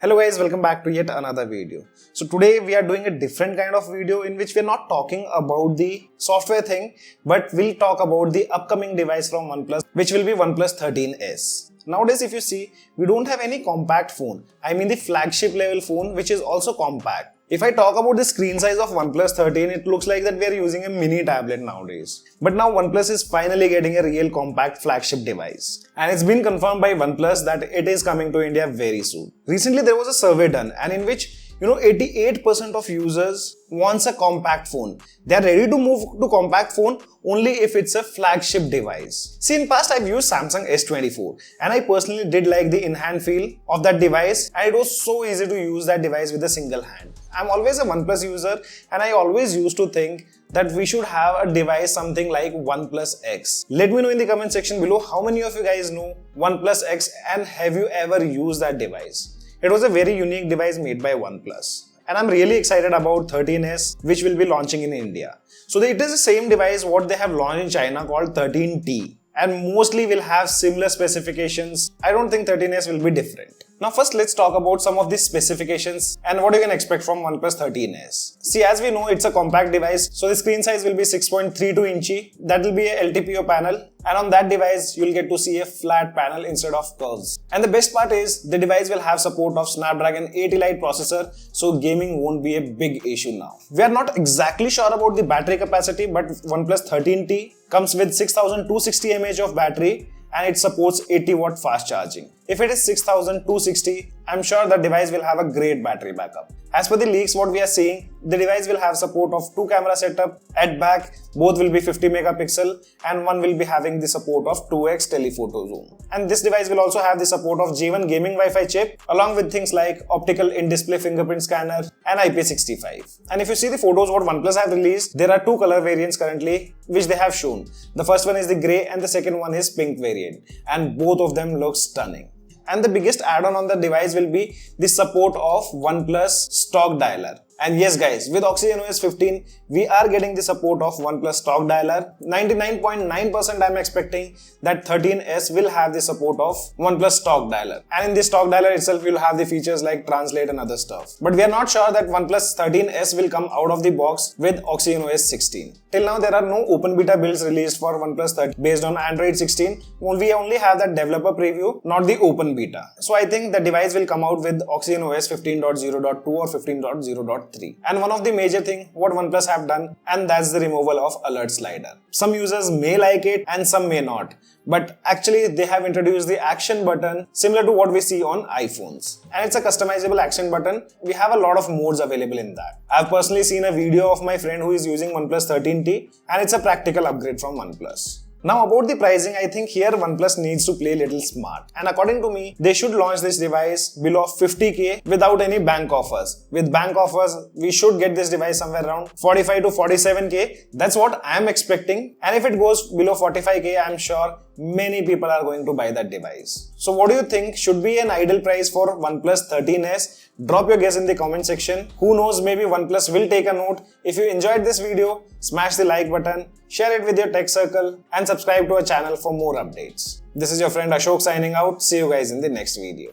Hello guys, welcome back to yet another video. So today we are doing a different kind of video in which we are not talking about the software thing, but we'll talk about the upcoming device from OnePlus, which will be OnePlus 13S. Nowadays if you see, we don't have any compact phone. I mean the flagship level phone which is also compact. If I talk about the screen size of OnePlus 13, it looks like that we are using a mini tablet nowadays. But now OnePlus is finally getting a real compact flagship device. And it's been confirmed by OnePlus that it is coming to India very soon. Recently there was a survey done and in which 88% of users wants a compact phone. They are ready to move to compact phone only if it's a flagship device. See, in past I've used Samsung S24 and I personally did like the in-hand feel of that device and it was so easy to use that device with a single hand. I'm always a OnePlus user and I always used to think that we should have a device something like OnePlus X. Let me know in the comment section below how many of you guys know OnePlus X and have you ever used that device. It was a very unique device made by OnePlus. And I'm really excited about 13S which will be launching in India. So it is the same device what they have launched in China called 13T. And mostly will have similar specifications. I don't think 13S will be different. Now first let's talk about some of these specifications and what you can expect from OnePlus 13S. See, as we know, it's a compact device, so the screen size will be 6.32 inch. That will be a LTPO panel and on that device you'll get to see a flat panel instead of curves. And the best part is the device will have support of Snapdragon 8 Elite processor, so gaming won't be a big issue now. We are not exactly sure about the battery capacity, but OnePlus 13T comes with 6260 mAh of battery and it supports 80 watt fast charging. If it is 6260, I'm sure the device will have a great battery backup. As per the leaks what we are seeing, the device will have support of 2 camera setup at back, both will be 50 megapixel and one will be having the support of 2x telephoto zoom. And this device will also have the support of G1 gaming Wi-Fi chip along with things like optical in-display fingerprint scanner and IP65. And if you see the photos what OnePlus have released, there are two color variants currently which they have shown. The first one is the grey and the second one is pink variant and both of them look stunning. And the biggest add-on on the device will be the support of OnePlus stock dialer. And yes guys, with OxygenOS 15, we are getting the support of OnePlus stock dialer. 99.9% I'm expecting that 13S will have the support of OnePlus stock dialer. And in this stock dialer itself, you'll have the features like translate and other stuff. But we are not sure that OnePlus 13S will come out of the box with OxygenOS 16. Till now, there are no open beta builds released for OnePlus 13 based on Android 16. We only have that developer preview, not the open beta. So I think the device will come out with OxygenOS 15.0.2 or 15.0.3. And one of the major thing what OnePlus have done, and that's the removal of alert slider. Some users may like it and some may not, but actually they have introduced the action button similar to what we see on iPhones, and it's a customizable action button. We have a lot of modes available in that. I've personally seen a video of my friend who is using OnePlus 13T and it's a practical upgrade from OnePlus. Now about the pricing, I think here OnePlus needs to play a little smart, and according to me, they should launch this device below 50k without any bank offers. With bank offers, we should get this device somewhere around 45 to 47k. That's what I'm expecting, and if it goes below 45k, I'm sure many people are going to buy that device. So what do you think? Should be an ideal price for OnePlus 13S? Drop your guess in the comment section. Who knows, maybe OnePlus will take a note. If you enjoyed this video, smash the like button, share it with your tech circle and subscribe to our channel for more updates. This is your friend Ashok signing out. See you guys in the next video.